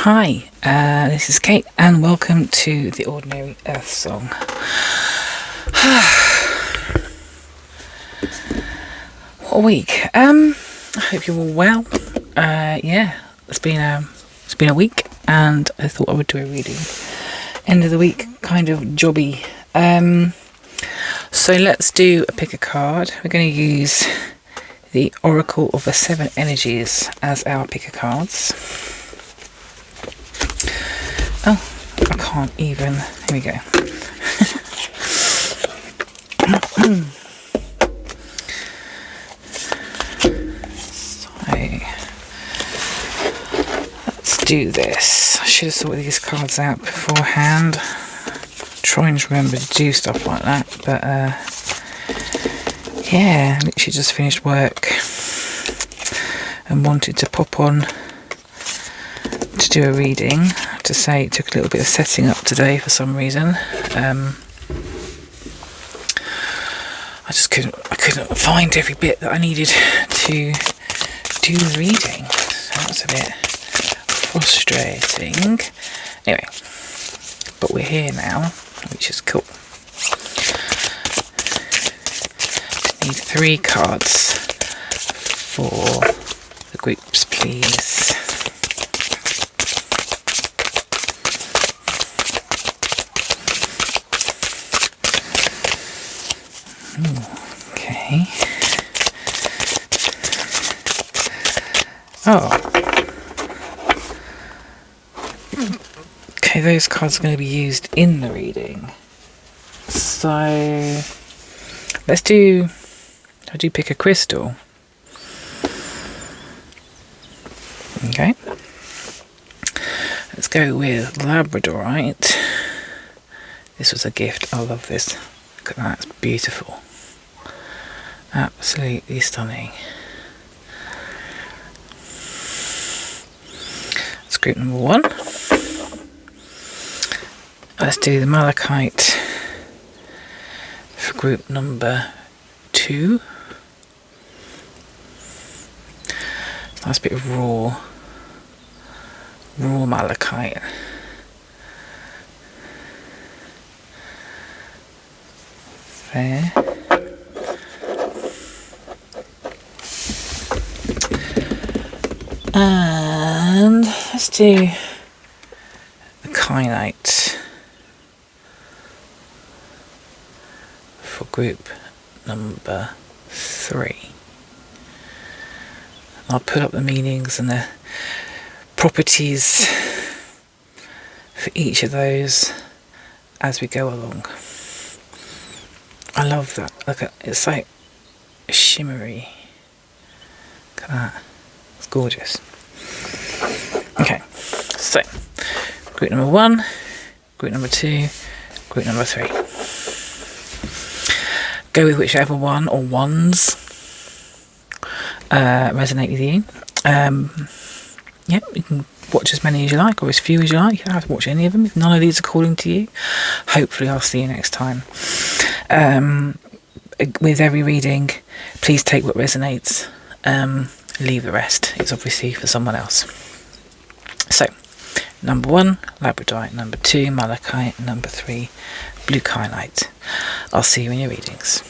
Hi, this is Kate and welcome to the Ordinary Earth Song. What a week. I hope you're all well. Yeah, it's been a week and I thought I would do a reading. End of the week kind of jobby. So let's do a pick a card. We're going to use the Oracle of the Seven Energies as our pick a cards. Oh, I can't even. Here we go. So, let's do this. I should have sorted these cards out beforehand. Trying to remember to do stuff like that, but yeah, literally just finished work and wanted to pop on to do a reading. To say it took a little bit of setting up today for some reason. I couldn't find every bit that I needed to do the reading. So that's a bit frustrating. Anyway, but we're here now, which is cool. Just need 3 cards for the groups, please. Okay. Oh. Okay, those cards are going to be used in the reading. So let's do. I do pick a crystal. Okay. Let's go with Labradorite. This was a gift. I love this. Look at that. It's beautiful. Absolutely stunning. That's group number 1. Let's do the Malachite for group number 2. Nice bit of raw Malachite. There. And let's do the Kyanite for group number 3. I'll put up the meanings and the properties for each of those as we go along. I love that. Look at it's like shimmery. Look at that. It's gorgeous. Okay, so group number 1, group number 2, group number 3. Go with whichever one or ones resonate with you. Yeah, you can watch as many as you like or as few as you like. You don't have to watch any of them if none of these are calling to you. Hopefully I'll see you next time. With every reading, please take what resonates. Leave the rest. It's obviously for someone else. So, number 1, Labradorite. Number 2, Malachite. Number 3, blue Kyanite. I'll see you in your readings.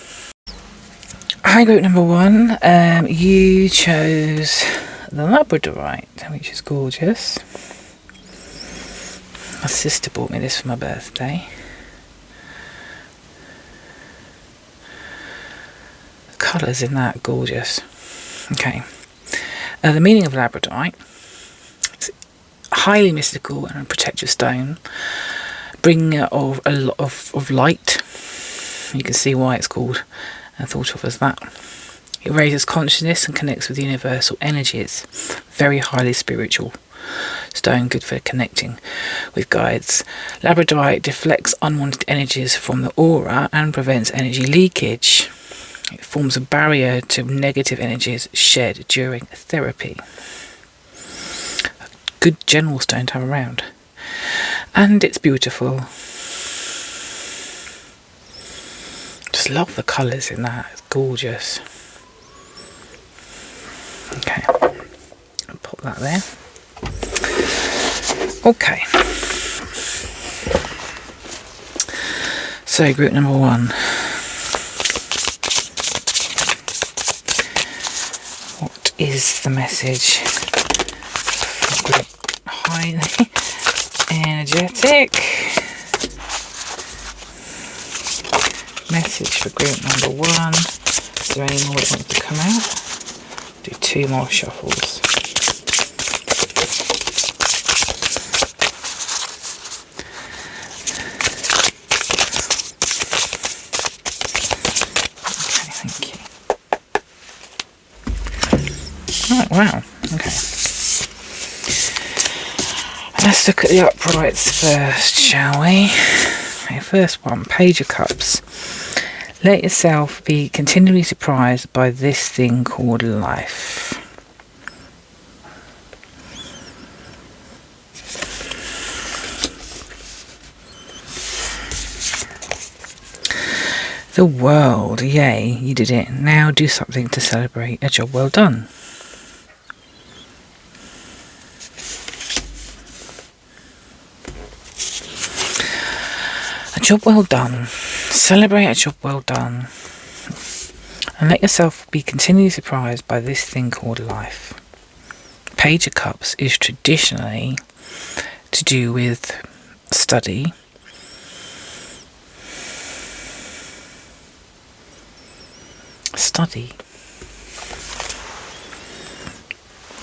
Hi, group number 1. You chose the Labradorite, which is gorgeous. My sister bought me this for my birthday. The colours in that, gorgeous. Okay. The meaning of Labradorite, it's highly mystical and a protective stone, bringing of a lot of light. You can see why it's called and thought of as that. It raises consciousness and connects with universal energies. Very highly spiritual stone, good for connecting with guides. Labradorite deflects unwanted energies from the aura and prevents energy leakage. It forms a barrier to negative energies shed during therapy. A good general stone to have around. And it's beautiful. Just love the colours in that. It's gorgeous. Okay. Pop that there. Okay. So group number 1. What is the message for group highly energetic? Message for group number 1. Is there any more that wants to come out? Do 2 more shuffles. Okay, thank you. Right, wow, okay. Let's look at the uprights first, shall we? Okay, first one, Page of Cups. Let yourself be continually surprised by this thing called life. The world, yay, you did it. Now do something to celebrate a job well done. A job well done. Celebrate a job well done. And let yourself be continually surprised by this thing called life. Page of Cups is traditionally to do with study,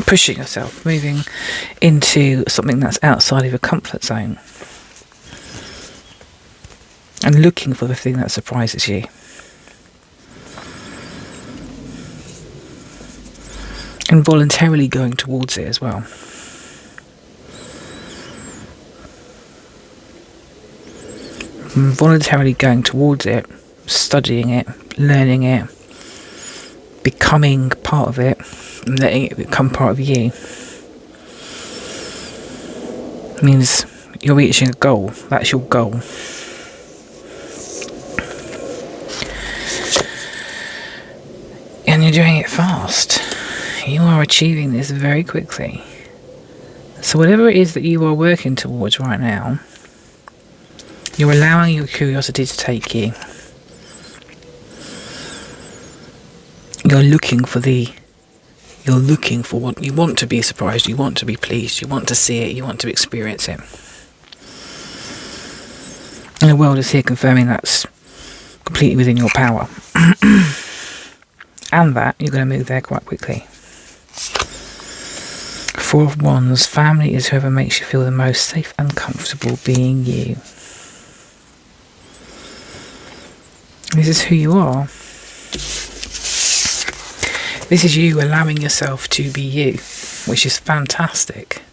pushing yourself, moving into something that's outside of your comfort zone, and looking for the thing that surprises you. And voluntarily going towards it as well. Voluntarily going towards it, studying it, learning it, becoming part of it, and letting it become part of you. It means you're reaching a goal. That's your goal. And you're doing it fast. You are achieving this very quickly. So whatever it is that you are working towards right now, you're allowing your curiosity to take you. You're looking for what you want to be surprised, you want to be pleased, you want to see it, you want to experience it. And the world is here confirming that's completely within your power. And that you're going to move there quite quickly. 4 of Wands, family is whoever makes you feel the most safe and comfortable being you. This is who you are. This is you allowing yourself to be you, which is fantastic.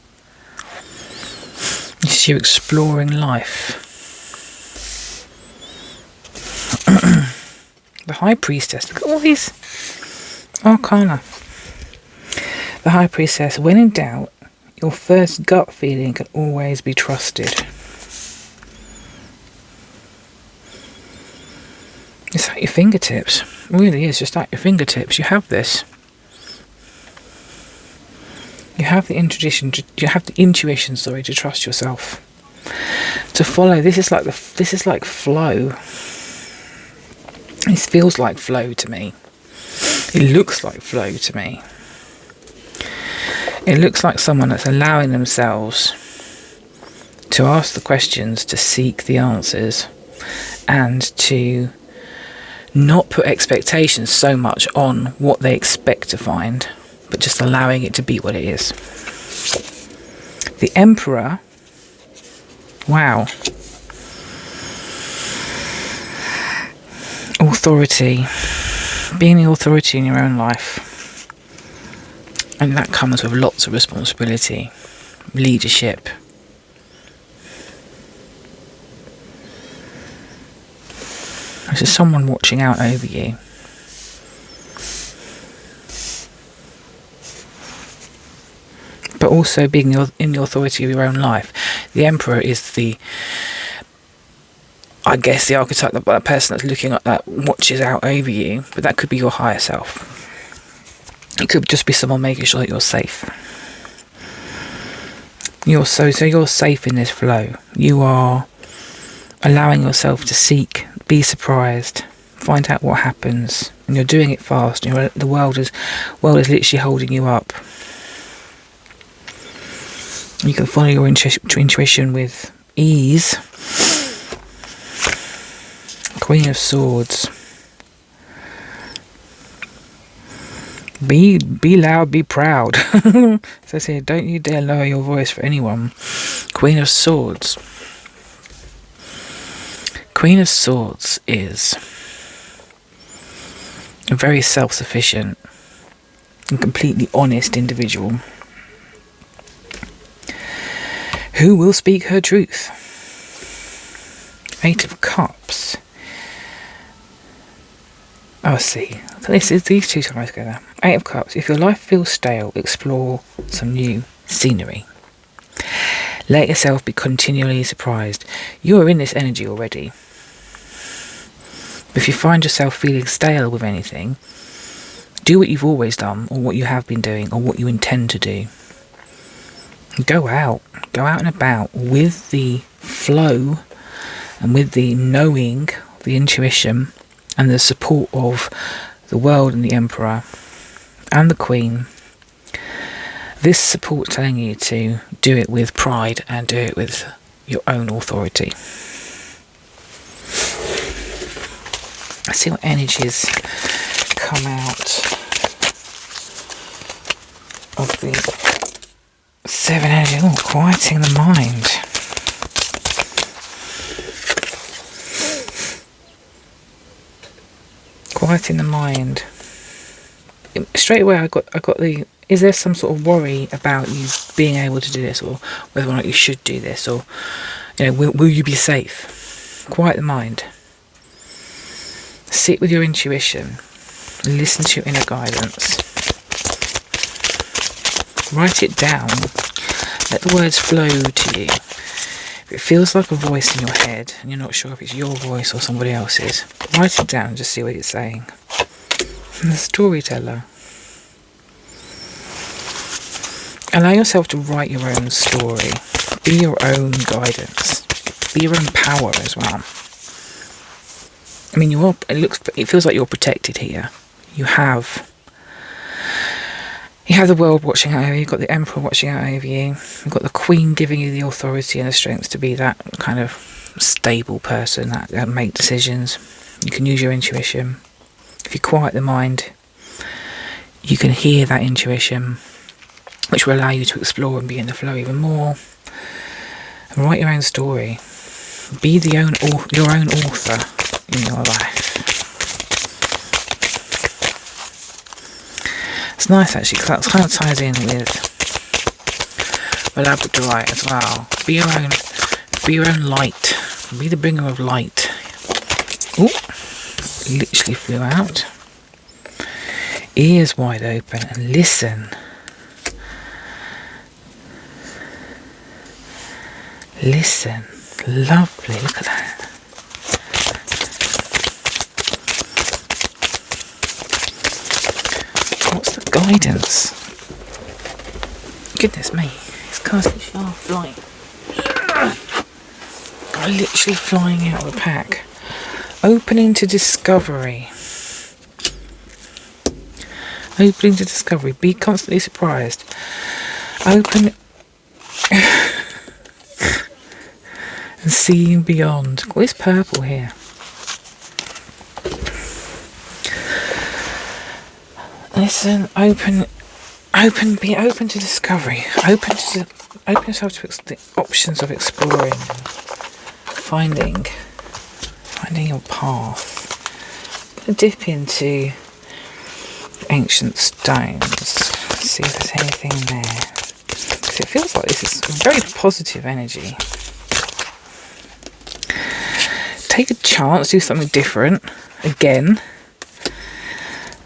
This is you exploring life. The High Priestess, look at all these arcana. The High Priestess, when in doubt, your first gut feeling can always be trusted. It's at your fingertips. It really is just at your fingertips. You have this. You have the intuition. You have the intuition. Sorry, to trust yourself. To follow. This is like flow. This feels like flow to me. It looks like flow to me. It looks like someone that's allowing themselves to ask the questions, to seek the answers, and to not put expectations so much on what they expect to find, but just allowing it to be what it is. The Emperor, wow. Authority, being the authority in your own life. And that comes with lots of responsibility, leadership. There's just someone watching out over you. But also being in the authority of your own life. The Emperor is the archetype, that person that's looking at that, watches out over you. But that could be your higher self. It could just be someone making sure that you're safe. You're safe in this flow. You are allowing yourself to seek, be surprised, find out what happens, and you're doing it fast. The world is literally holding you up. You can follow your intuition with ease. Queen of Swords. Be loud, be proud. So say, don't you dare lower your voice for anyone. Queen of Swords. Queen of Swords is a very self-sufficient and completely honest individual who will speak her truth. 8 of Cups. Oh, see. These two ties together. 8 of Cups. If your life feels stale, explore some new scenery. Let yourself be continually surprised. You are in this energy already. If you find yourself feeling stale with anything, do what you've always done, or what you have been doing, or what you intend to do. Go out and about with the flow and with the knowing, the intuition, and the support of the world and the Emperor and the Queen. This support telling you to do it with pride and do it with your own authority. Let's see what energies come out of the 7 energy. Oh, quieting the mind. Quieting the mind. Straight away I got the, is there some sort of worry about you being able to do this, or whether or not you should do this, or will you be safe? Quiet the mind. Sit with your intuition. Listen to your inner guidance. Write it down. Let the words flow to you. If it feels like a voice in your head and you're not sure if it's your voice or somebody else's, write it down and just see what it's saying. And the storyteller. Allow yourself to write your own story. Be your own guidance. Be your own power as well. I mean, it feels like you're protected here. You have the world watching out over you. You've got the Emperor watching out over you. You've got the Queen giving you the authority and the strength to be that kind of stable person that make decisions. You can use your intuition. If you quiet the mind, you can hear that intuition, which will allow you to explore and be in the flow even more. And write your own story. Be your own author in your life. It's nice actually, because that kind of ties in with Labradorite as well. Be your own light. Be the bringer of light. Ooh, literally flew out. Ears wide open and listen. Listen. Lovely. Look at that. What's the guidance? Goodness me. It's casting shaft light. I'm literally flying out of the pack. Opening to discovery. Opening to discovery. Be constantly surprised. Open and seeing beyond. What's purple here? Listen, be open to discovery. Open yourself to the options of exploring, finding your path. I'm gonna dip into ancient stones. See if there's anything there. Because it feels like this is very positive energy. Take a chance, do something different. Again.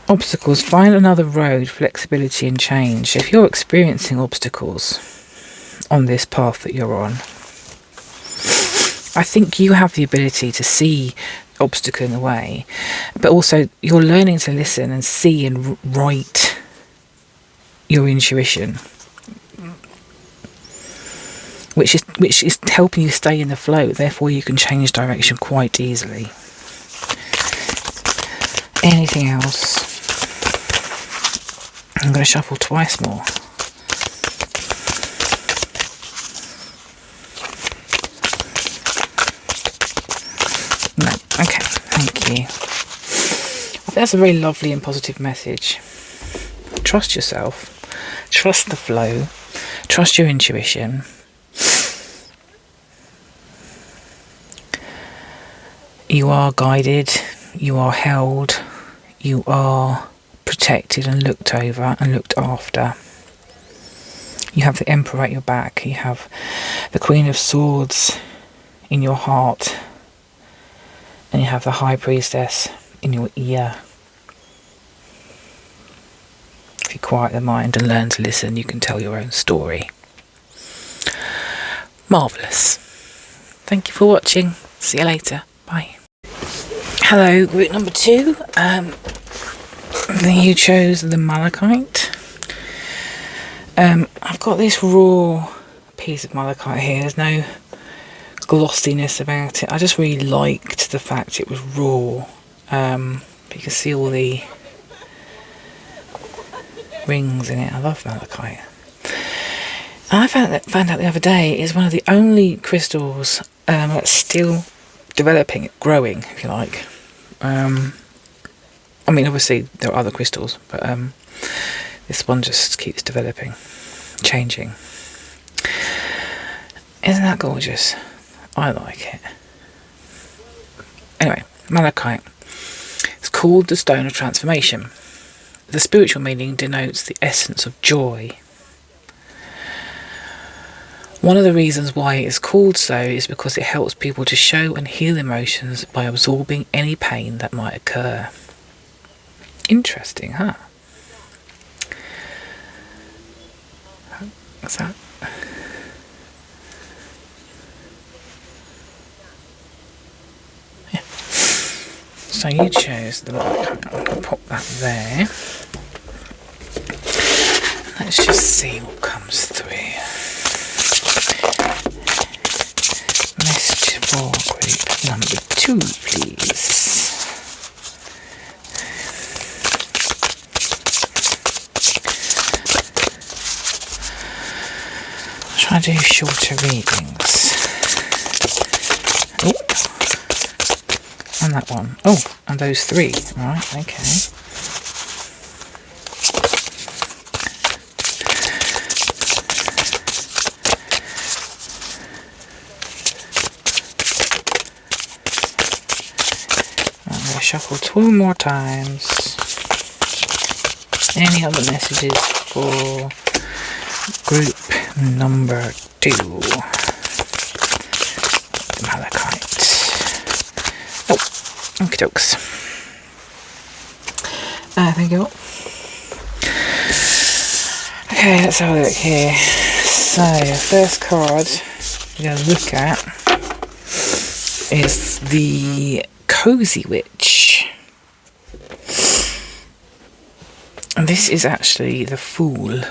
Obstacles. Find another road, flexibility and change. If you're experiencing obstacles on this path that you're on, I think you have the ability to see obstacle in the way, but also you're learning to listen and see and write your intuition. which is helping you stay in the flow. Therefore, you can change direction quite easily. Anything else? I'm going to shuffle twice more. No. Okay. Thank you. That's a very lovely and positive message. Trust yourself. Trust the flow. Trust your intuition. You are guided. You are held. You are protected and looked over and looked after. You have the Emperor at your back. You have the Queen of Swords in your heart. And you have the High Priestess in your ear. If you quiet the mind and learn to listen, you can tell your own story. Marvellous. Thank you for watching. See you later. Bye. Hello, group number 2. You chose the Malachite. I've got this raw piece of Malachite here. There's no glossiness about it. I just really liked the fact it was raw. You can see all the rings in it. I love Malachite. And I found out the other day it's one of the only crystals that's still developing, growing, if you like. I mean, obviously there are other crystals, but this one just keeps developing, changing. Isn't that gorgeous? I like it. Anyway, Malachite. It's called the Stone of Transformation. The spiritual meaning denotes the essence of joy. One of the reasons why it is called so is because it helps people to show and heal emotions by absorbing any pain that might occur. Interesting, huh? What's that? Yeah. So you chose the Malachite. I'm going to pop that there. Let's just see what comes through. Message for group number 2, please. Try to do shorter readings. Oh, and that one. Oh, and those 3. Right, okay. I'm going to shuffle 2 more times. Any other messages for group number 2? Malachite. Oh, okie dokes. Thank you. Okay, let's have a look here. So, the first card we're going to look at is the Cozy Witch. And this is actually the Fool,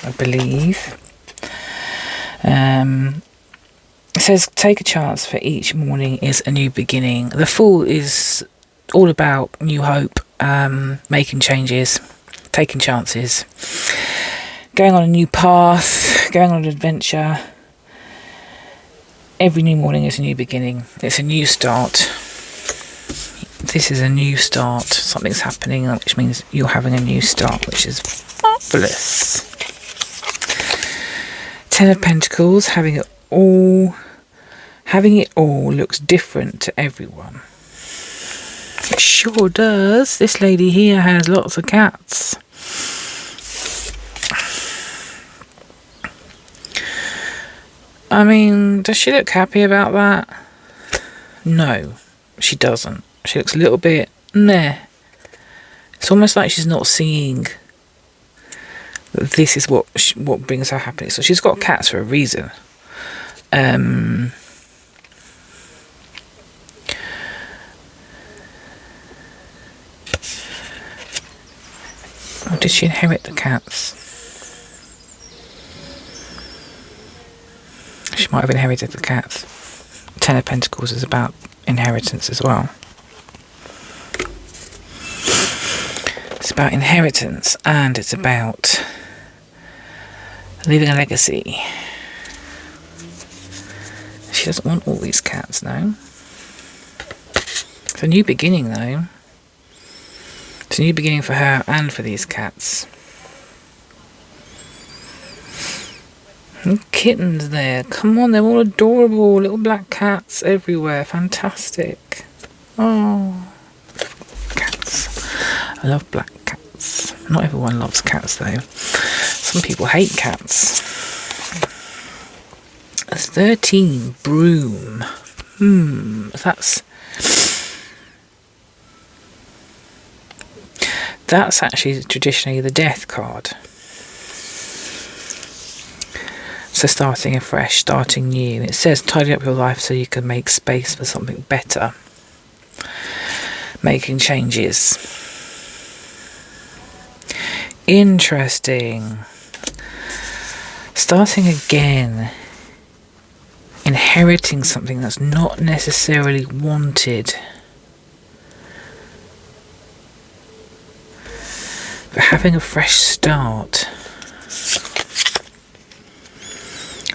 I believe. It says, take a chance, for each morning is a new beginning. The Fool is all about new hope, making changes, taking chances, going on a new path, going on an adventure. Every new morning is a new beginning. It's a new start. This is a new start. Something's happening, which means you're having a new start, which is fabulous. 10 of Pentacles, having it all looks different to everyone. It sure does. This lady here has lots of cats. I mean, does she look happy about that? No, she doesn't. She looks a little bit meh. It's almost like she's not seeing that this is what brings her happiness. So she's got cats for a reason. Or did she inherit the cats? She might have inherited the cats. Ten of Pentacles is about inheritance as well. It's about inheritance, and it's about leaving a legacy. She doesn't want all these cats now. It's a new beginning though. It's a new beginning for her and for these cats. And kittens there. Come on, they're all adorable. Little black cats everywhere. Fantastic. Oh, cats. I love black cats. Not everyone loves cats though. Some people hate cats. That's 13. Broom. That's actually traditionally the death card. So starting afresh, starting new. It says tidy up your life so you can make space for something better. Making changes. Interesting. Starting again. Inheriting something that's not necessarily wanted. But having a fresh start.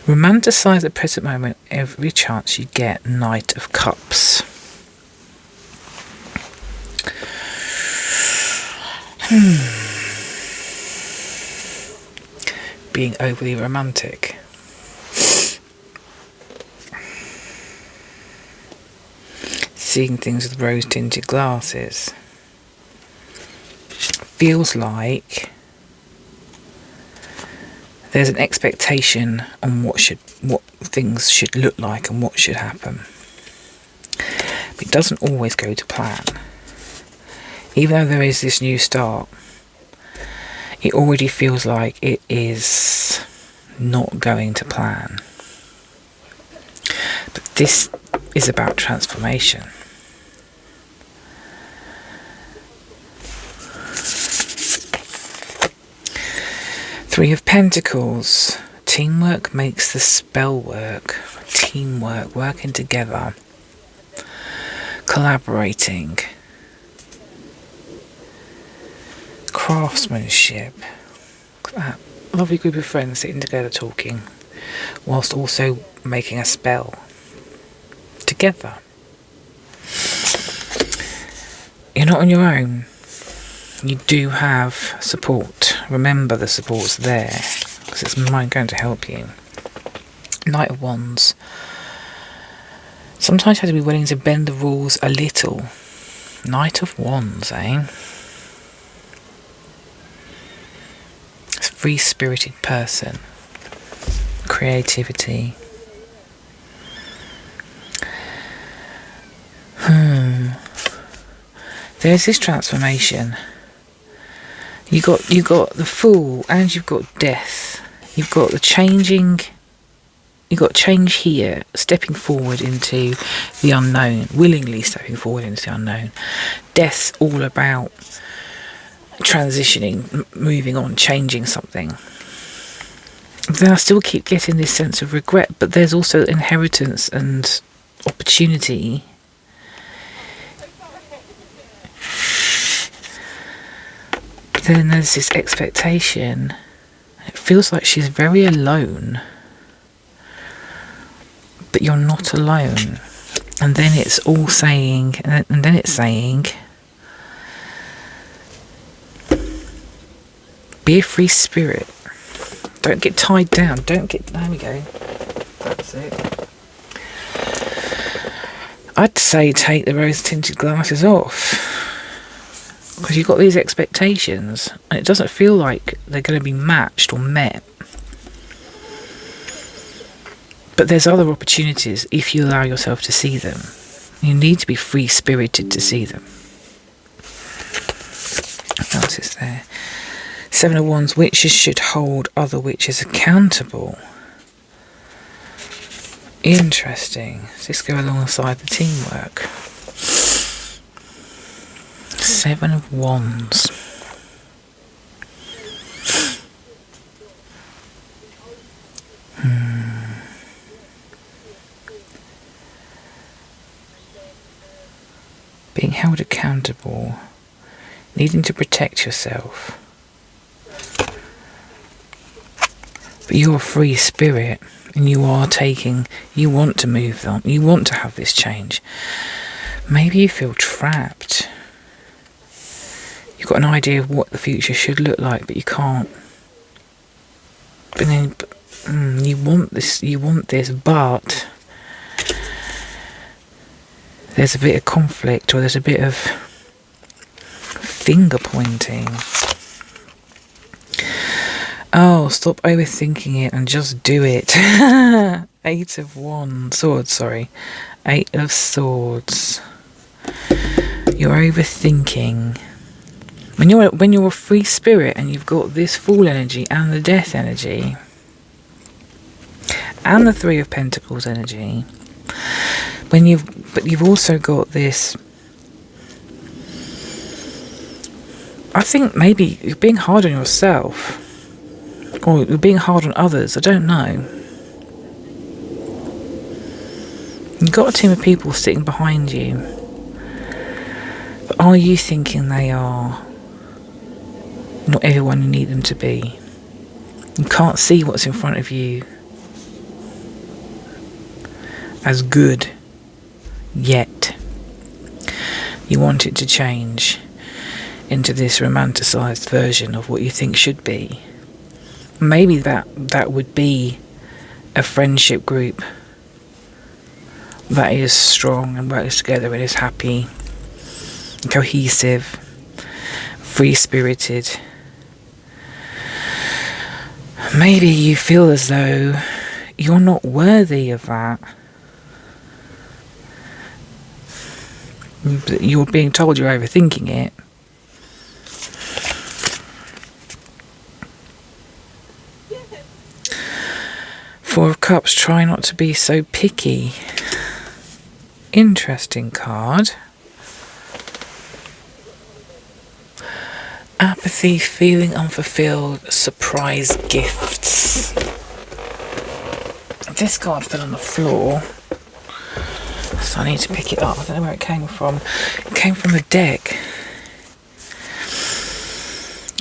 Romanticize the present moment every chance you get. Knight of Cups. Being overly romantic. Seeing things with rose-tinted glasses. Feels like there's an expectation on what things should look like and what should happen. But it doesn't always go to plan. Even though there is this new start, it already feels like it is not going to plan. But this is about transformation. Three of Pentacles. Teamwork makes the spell work. Teamwork, working together. Collaborating. Craftsmanship. Look at that. Lovely group of friends sitting together talking, whilst also making a spell. Together. You're not on your own. You do have support. Remember the support's there, because it's going to help you. Knight of Wands. Sometimes you have to be willing to bend the rules a little. Knight of Wands, eh? It's a free-spirited person. Creativity. There's this transformation. You got the Fool, and you've got Death. You've got the changing. You've got change here, stepping forward into the unknown, willingly stepping forward into the unknown. Death's all about transitioning, moving on, changing something. Then I still keep getting this sense of regret, but there's also inheritance and opportunity. Then there's this expectation. It feels like she's very alone, but you're not alone. And then it's all saying, and then it's saying, be a free spirit. Don't get tied down. There we go. That's it. I'd say take the rose-tinted glasses off. Because you've got these expectations, and it doesn't feel like they're going to be matched or met. But there's other opportunities if you allow yourself to see them. You need to be free-spirited to see them. What else is there? Seven of Wands. Witches should hold other witches accountable. Interesting. Does this go alongside the teamwork? Seven of Wands. held accountable, needing to protect yourself. But you're a free spirit, and you want to move on, you want to have this change. Maybe you feel trapped. You've got an idea of what the future should look like, but you can't. But then, you want this, but there's a bit of conflict, or there's a bit of finger pointing. Oh, stop overthinking it and just do it. 8 of Swords. You're overthinking. When you're a free spirit and you've got this Fool energy and the Death energy and the 3 of Pentacles energy, but you've also got this. I think maybe you're being hard on yourself, or you're being hard on others. I don't know. You've got a team of people sitting behind you, but are you thinking they are not everyone you need them to be? You can't see what's in front of you as good yet. You want it to change into this romanticized version of what you think should be. Maybe that would be a friendship group that is strong and works together and is happy, cohesive, free-spirited. Maybe you feel as though you're not worthy of that. You're being told you're overthinking it. Four of Cups, try not to be so picky. Interesting card. Apathy, feeling unfulfilled, surprise gifts. This card fell on the floor, so I need to pick it up. I don't know where it came from. It came from the deck.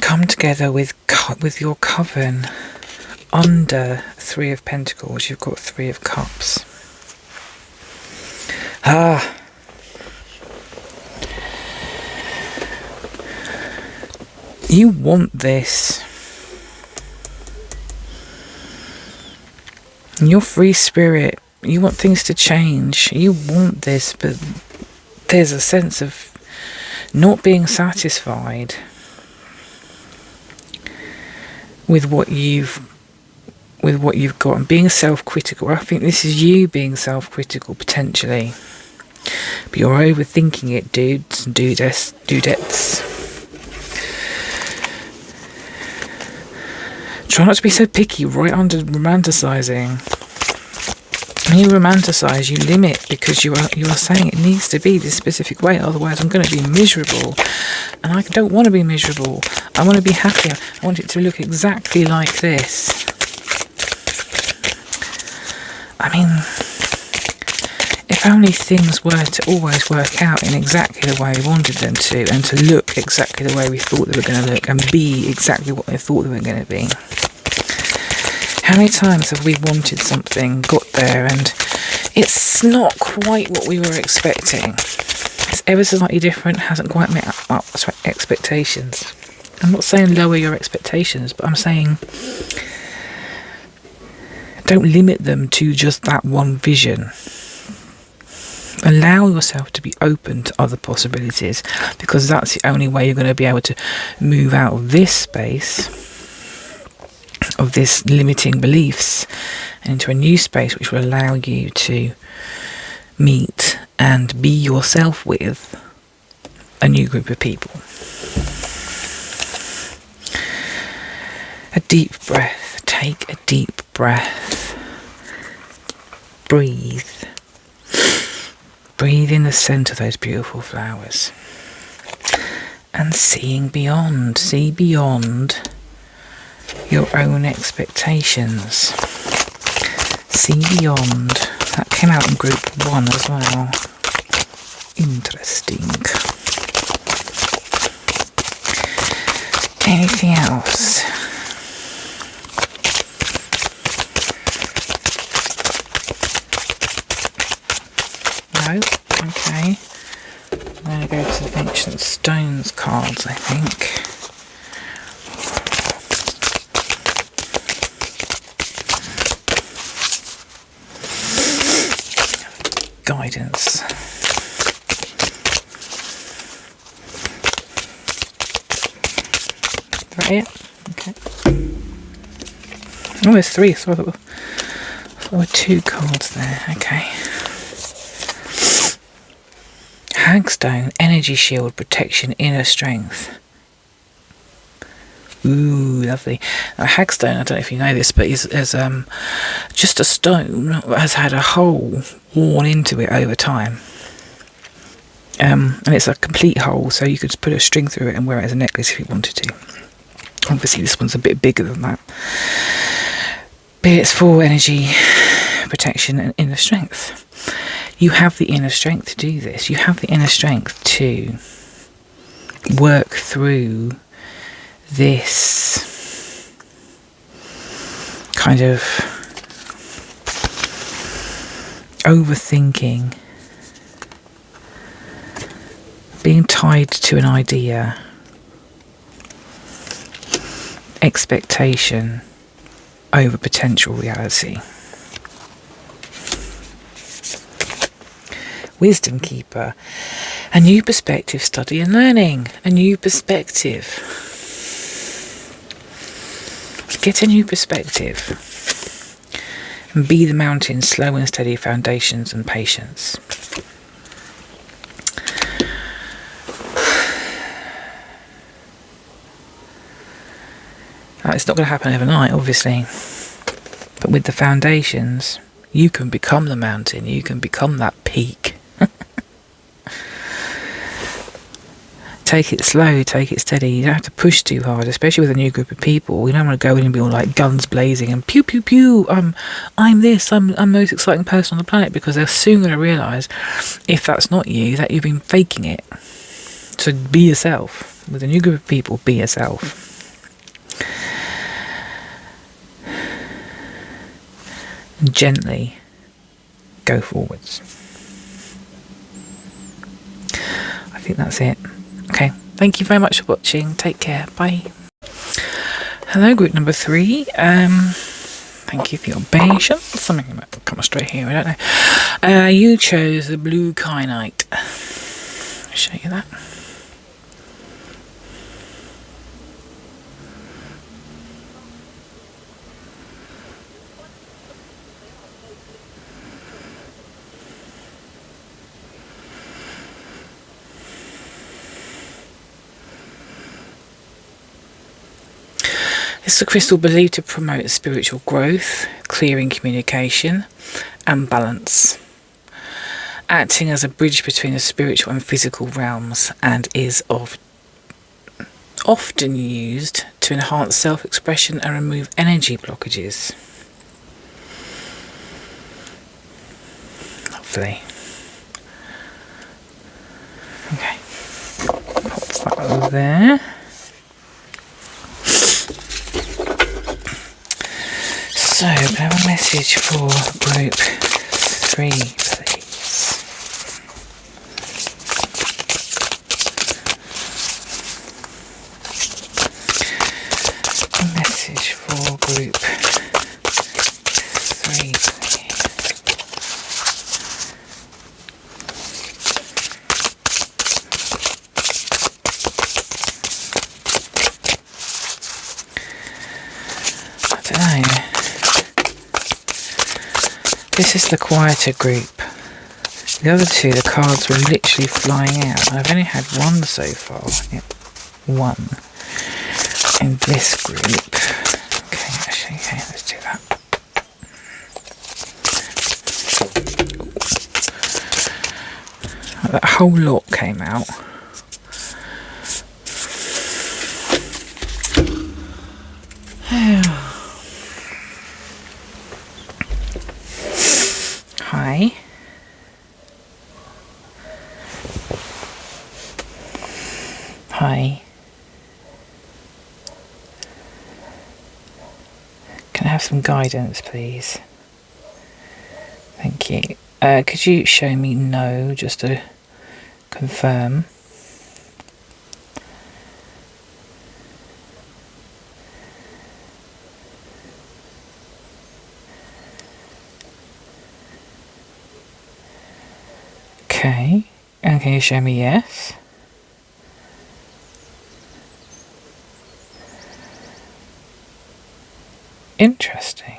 Come together with your coven. Under 3 of Pentacles, you've got 3 of Cups. You want this. You're free spirit. You want things to change. You want this, but there's a sense of not being satisfied with what you've got, and being self-critical. I think this is you being self-critical, potentially. But you're overthinking it, dudes and dudettes. Try not to be so picky, right under romanticising. When you romanticise, you limit, because you are saying it needs to be this specific way, otherwise I'm going to be miserable. And I don't want to be miserable. I want to be happy. I want it to look exactly like this. I mean, if only things were to always work out in exactly the way we wanted them to, and to look exactly the way we thought they were going to look, and be exactly what they thought they were going to be. How many times have we wanted something, got there, and it's not quite what we were expecting? It's ever so slightly different, hasn't quite met up to expectations. I'm not saying lower your expectations, but I'm saying don't limit them to just that one vision. Allow yourself to be open to other possibilities, because that's the only way you're going to be able to move out of this space, of this limiting beliefs, and into a new space which will allow you to meet and be yourself with a new group of people. A deep breath. Take a deep breath. Breathe. Breathe in the scent of those beautiful flowers. And seeing beyond. See beyond your own expectations. See beyond. That came out in group 1 as well. Interesting. Anything else? No? Okay. I'm going to go to the Ancient Stones cards, I think. Guidance. Is that it? Okay. Oh, there's 3, so there were 2 cards there. Okay. Hagstone, energy shield, protection, inner strength. Ooh, lovely. Now, hagstone, I don't know if you know this, but is just a stone that has had a hole worn into it over time. And it's a complete hole, so you could put a string through it and wear it as a necklace if you wanted to. Obviously, this one's a bit bigger than that. But it's for energy, protection, and inner strength. You have the inner strength to do this. You have the inner strength to work through this kind of overthinking, being tied to an idea, expectation over potential reality. Wisdom Keeper, a new perspective, study and learning, a new perspective. Get a new perspective and be the mountain, slow and steady foundations and patience. Now, it's not going to happen overnight, obviously, but with the foundations, you can become the mountain, you can become that peak. Take it slow, take it steady. You don't have to push too hard, especially with a new group of people. You don't want to go in and be all like guns blazing and pew pew pew. I'm this. I'm the most exciting person on the planet, because they're soon going to realise, if that's not you, that you've been faking it. So be yourself. With a new group of people, be yourself. And gently go forwards. I think that's it. Okay, thank you very much for watching. Take care. Bye. Hello, group number 3. Thank you for your patience. Something might come straight here, I don't know. You chose the blue Kyanite. I'll show you that. This is a crystal believed to promote spiritual growth, clearing communication, and balance, acting as a bridge between the spiritual and physical realms, and is often used to enhance self-expression and remove energy blockages. Lovely. Okay, pop that over there. So, can I have a message for group 3, please? A message for group 3, please. I don't know. This is the quieter group. The other 2, the cards were literally flying out. I've only had 1 so far. Yep, 1 in this group. Okay, actually, okay, let's do that. That whole lot came out. Hi. have some guidance, please? Thank you. Could you show me no, just to confirm? Okay. And can you show me yes? Interesting.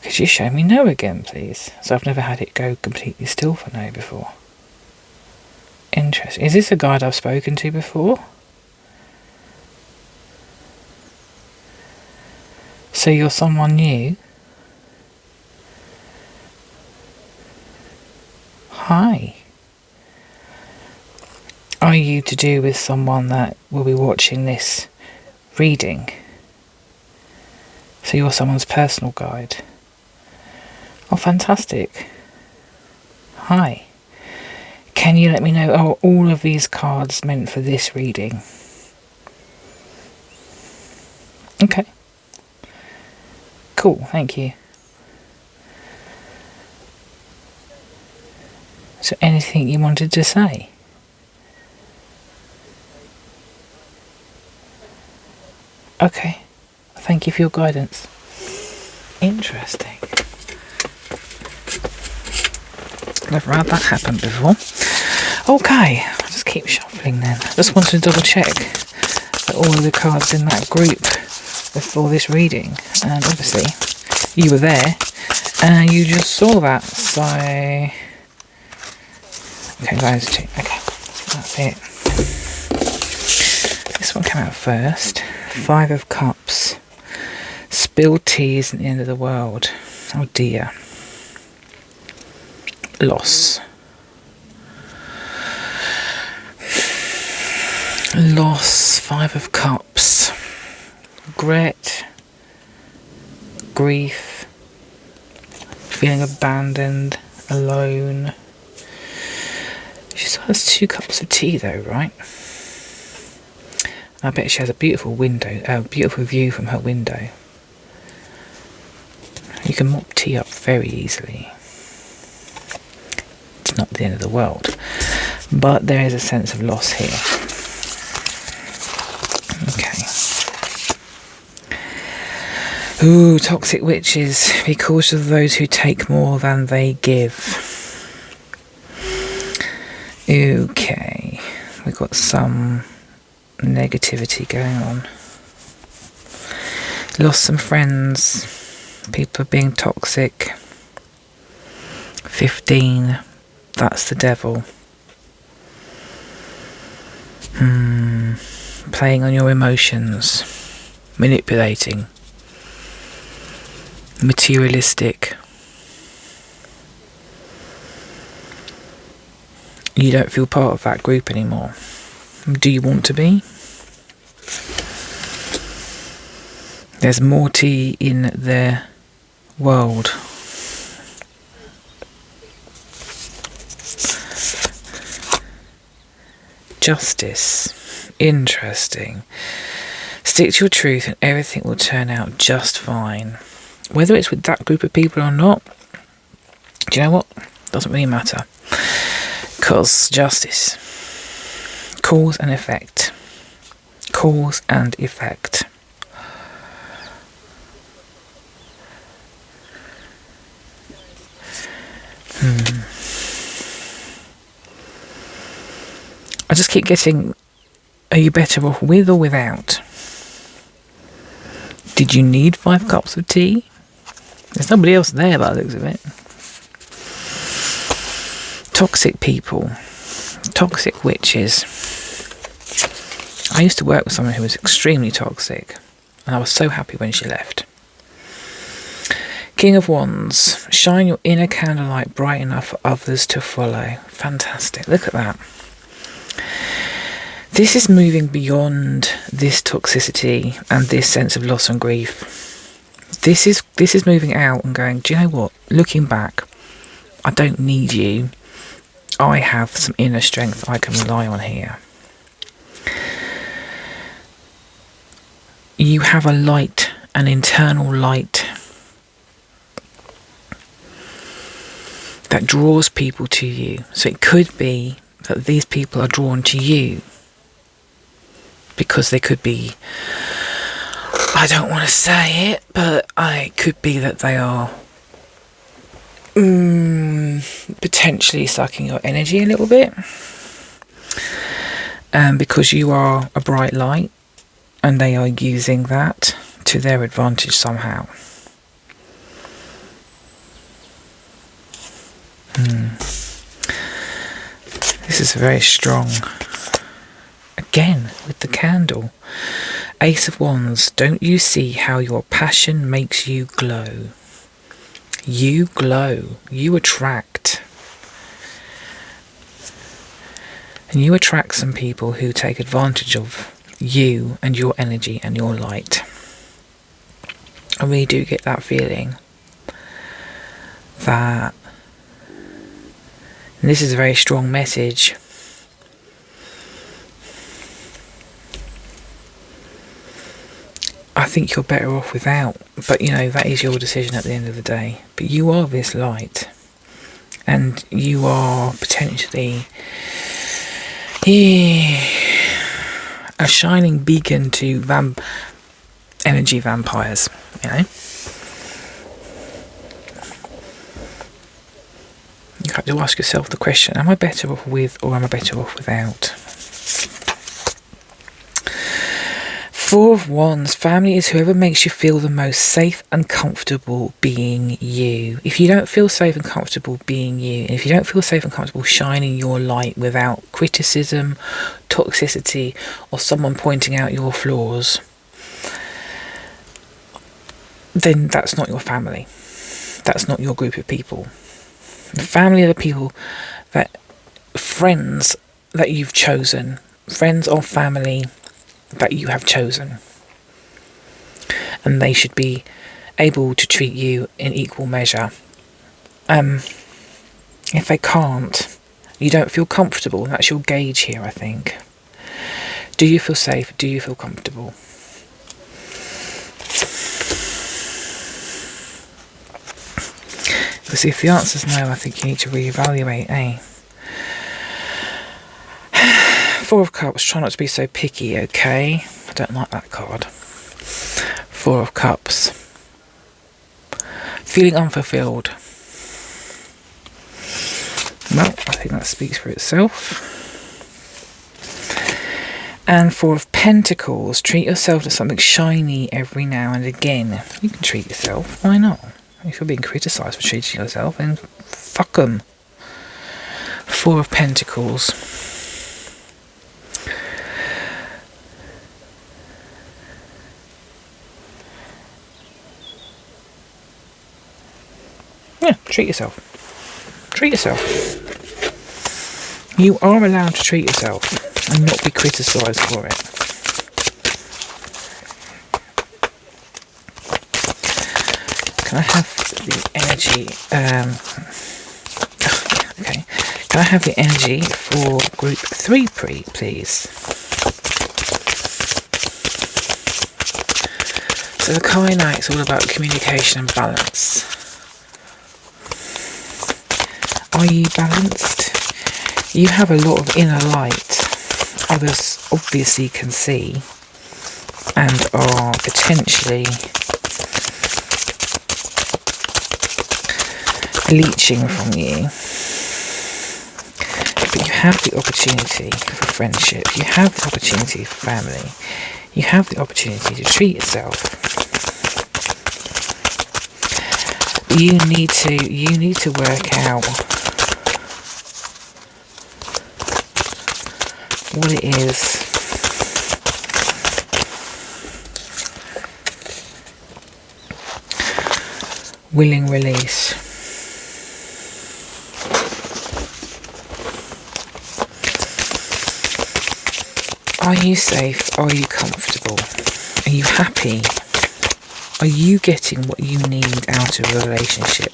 Could you show me no again, please? So I've never had it go completely still for no before. Interesting. Is this a guide I've spoken to before? So you're someone new? Hi. Are you to do with someone that will be watching this reading? So you're someone's personal guide? Oh, fantastic. Hi. Can you let me know, are all of these cards meant for this reading? Okay. Cool, thank you. So anything you wanted to say? Okay. Thank you for your guidance. Interesting. Never had that happen before. Okay, I'll just keep shuffling then. Just wanted to double check that all of the cards in that group before this reading. And obviously, you were there and you just saw that. So, okay, those two. Okay, so that's it. This one came out first. 5 of Cups. Spilled tea isn't the end of the world. Oh dear. Loss. Loss. 5 of Cups. Regret. Grief. Feeling abandoned. Alone. She still has 2 cups of tea though, right? I bet she has a beautiful beautiful view from her window. You can mop tea up very easily. It's not the end of the world, but there is a sense of loss here. Okay. Ooh, toxic witches. Be cautious of those who take more than they give. Okay, we've got some negativity going on. Lost some friends. People are being toxic. 15. That's the devil. Playing on your emotions. Manipulating. Materialistic. You don't feel part of that group anymore. Do you want to be? There's more tea in their world. Justice. Interesting. Stick to your truth and everything will turn out just fine. Whether it's with that group of people or not, do you know what? Doesn't really matter. Because justice. Cause and effect. Cause and effect. I just keep getting, are you better off with or without? Did you need 5 cups of tea? There's nobody else there by the looks of it. Toxic people. Toxic witches. I used to work with someone who was extremely toxic, and I was so happy when she left. King of Wands. Shine your inner candlelight bright enough for others to follow. Fantastic. Look at that. This is moving beyond this toxicity and this sense of loss and grief. This is moving out and going, do you know what? Looking back, I don't need you. I have some inner strength I can rely on here. You have a light an internal light that draws people to you. So it could be that these people are drawn to you because they could be, I don't want to say it, but it could be that they are potentially sucking your energy a little bit, because you are a bright light and they are using that to their advantage somehow. This is very strong. Again, with the candle. Ace of Wands. Don't you see how your passion makes you glow? You glow. You attract. And you attract some people who take advantage of you and your energy and your light. I really do get that feeling that, and this is a very strong message, I think you're better off without, but you know, that is your decision at the end of the day. But you are this light, and you are potentially a shining beacon to energy vampires, you know. You have to ask yourself the question, am I better off with or am I better off without? Four of Wands. Family is whoever makes you feel the most safe and comfortable being you. If you don't feel safe and comfortable being you, and if you don't feel safe and comfortable shining your light without criticism, toxicity, or someone pointing out your flaws, then that's not your family. That's not your group of people. The family are the people friends that you've chosen. Friends or family that you have chosen, and they should be able to treat you in equal measure. If they can't, you don't feel comfortable. That's your gauge here, I think. Do you feel safe? Do you feel comfortable? Because if the answer's no, I think you need to reevaluate, eh? Four of Cups. Try not to be so picky, okay? I don't like that card. Four of Cups. Feeling unfulfilled. Well, I think that speaks for itself. And Four of Pentacles. Treat yourself to something shiny every now and again. You can treat yourself. Why not? If you're being criticised for treating yourself, then fuck 'em. Four of Pentacles. Yeah, treat yourself. Treat yourself. You are allowed to treat yourself and not be criticised for it. Can I have the energy? Okay. Can I have the energy for group 3, please? So the Kyanite is all about communication and balance. Are you balanced? You have a lot of inner light. Others obviously can see and are potentially leeching from you. But you have the opportunity for friendship. You have the opportunity for family. You have the opportunity to treat yourself. You need to work out what it is willing release. Are you safe? Are you comfortable? Are you happy? Are you getting what you need out of the relationship?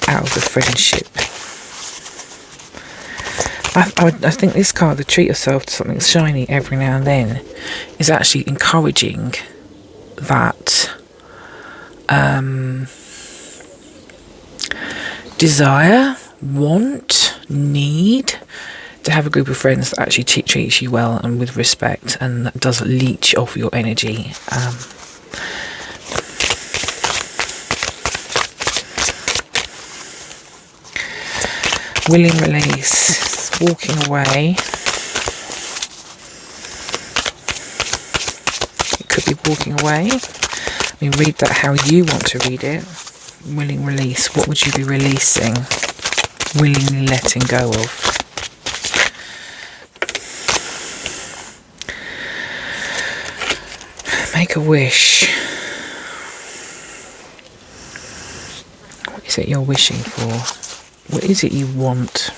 Out of the friendship? I think this card, the treat yourself to something shiny every now and then, is actually encouraging that desire, want, need to have a group of friends that actually treats you well and with respect, and that doesn't leech off your energy. Willing release, walking away. It could be walking away. I mean, read that how you want to read it. Willing release, what would you be releasing? Willingly letting go of. Make a wish. What is it you're wishing for? What is it you want?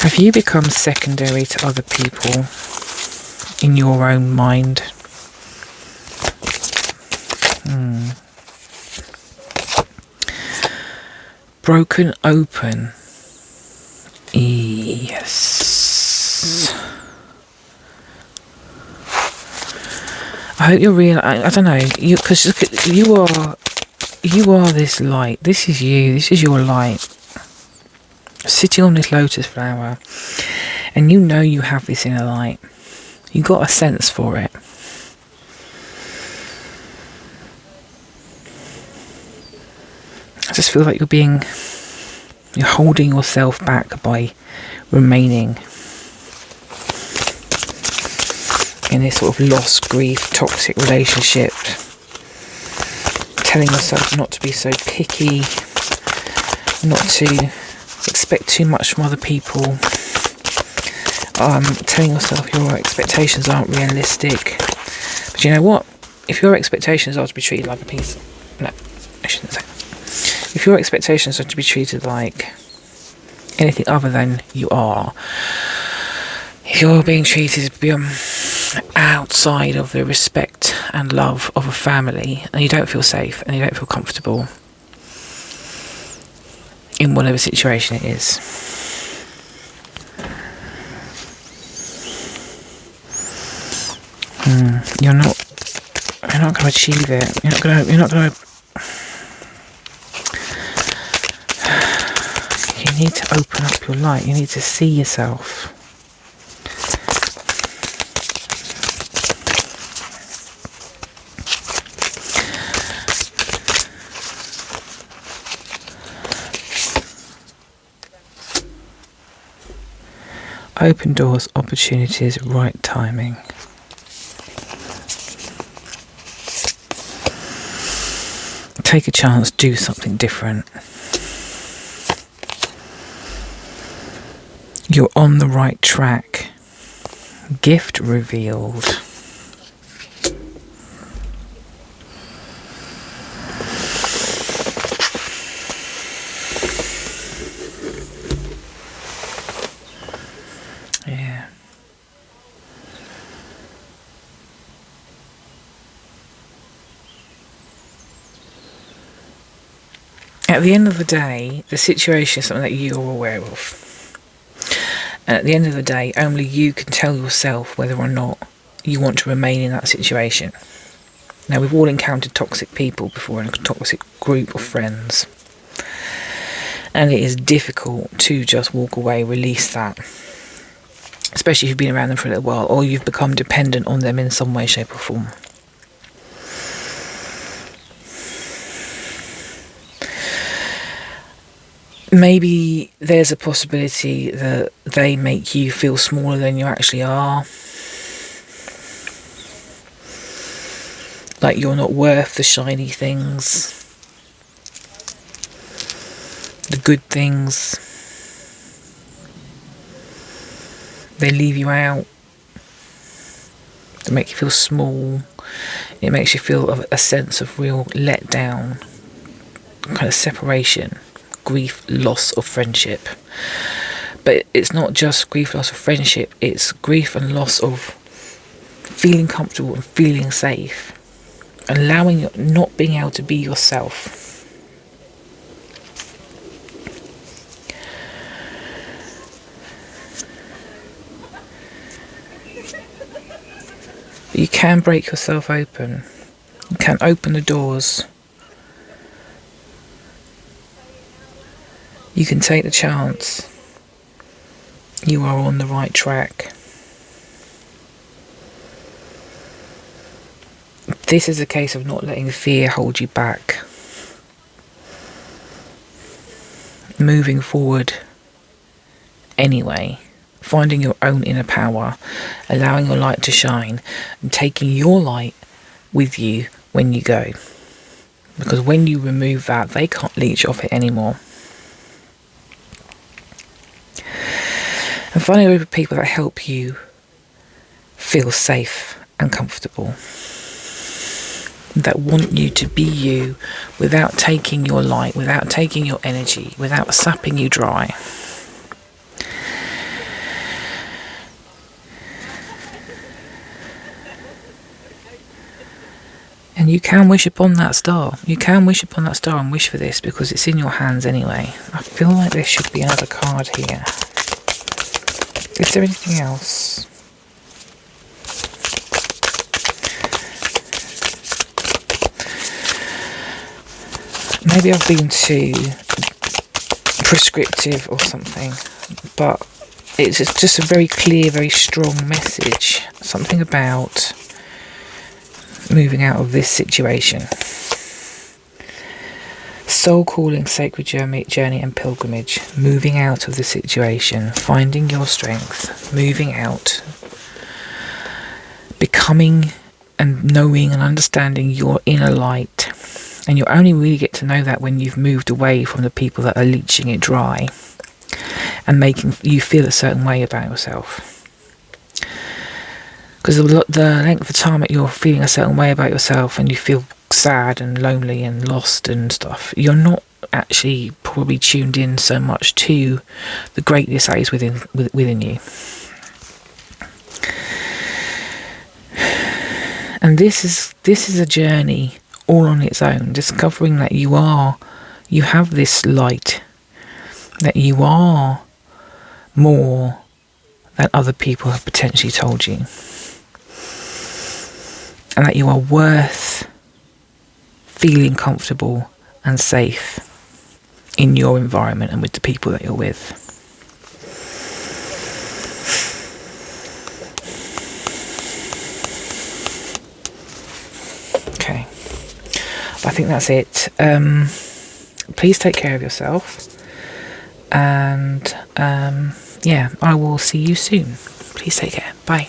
Have you become secondary to other people in your own mind? Broken open. Yes. I hope you're real. I don't know, because you are this light. This is you. This is your light. Sitting on this lotus flower, and you know you have this inner light. You got a sense for it. I just feel like you're holding yourself back by remaining in this sort of lost, grief, toxic relationship. Telling yourself not to be so picky, not to expect too much from other people. Telling yourself your expectations aren't realistic. But you know what? If your expectations are to be treated like a piece... No, I shouldn't say. If your expectations are to be treated like anything other than you are, if you're being treated outside of the respect and love of a family, and you don't feel safe and you don't feel comfortable in whatever situation it is, you're not going to achieve it. You're not going to. You need to open up your light. You need to see yourself. Open doors, opportunities, right timing. Take a chance, do something different. You're on the right track. Gift revealed. Yeah. At the end of the day, the situation is something that you're aware of. And at the end of the day, only you can tell yourself whether or not you want to remain in that situation. Now, we've all encountered toxic people before in a toxic group of friends. And it is difficult to just walk away, release that. Especially if you've been around them for a little while, or you've become dependent on them in some way, shape or form. Maybe there's a possibility that they make you feel smaller than you actually are. Like you're not worth the shiny things, the good things. They leave you out. They make you feel small. It makes you feel a sense of real letdown, kind of separation. Grief, loss of friendship. But it's not just grief, loss of friendship, it's grief and loss of feeling comfortable and feeling safe, allowing you not being able to be yourself. But you can break yourself open. You can open the doors. You can take the chance. You are on the right track. This is a case of not letting fear hold you back. Moving forward anyway. Finding your own inner power. Allowing your light to shine. And taking your light with you when you go. Because when you remove that, they can't leech off it anymore. And finding a group of people that help you feel safe and comfortable. That want you to be you without taking your light, without taking your energy, without sapping you dry. And you can wish upon that star. You can wish upon that star and wish for this because it's in your hands anyway. I feel like there should be another card here. Is there anything else? Maybe I've been too prescriptive or something, but it's just a very clear, very strong message. Something about moving out of this situation. Soul calling, sacred journey and pilgrimage. Moving out of the situation. Finding your strength. Moving out. Becoming and knowing and understanding your inner light. And you'll only really get to know that when you've moved away from the people that are leeching it dry. And making you feel a certain way about yourself. Because the length of time that you're feeling a certain way about yourself and you feel sad and lonely and lost and stuff, you're not actually probably tuned in so much to the greatness that is within you. And this is a journey all on its own, discovering that you have this light, that you are more than other people have potentially told you. And that you are worth feeling comfortable and safe in your environment and with the people that you're with. Okay, I think that's it. Please take care of yourself. And yeah, I will see you soon. Please take care. Bye.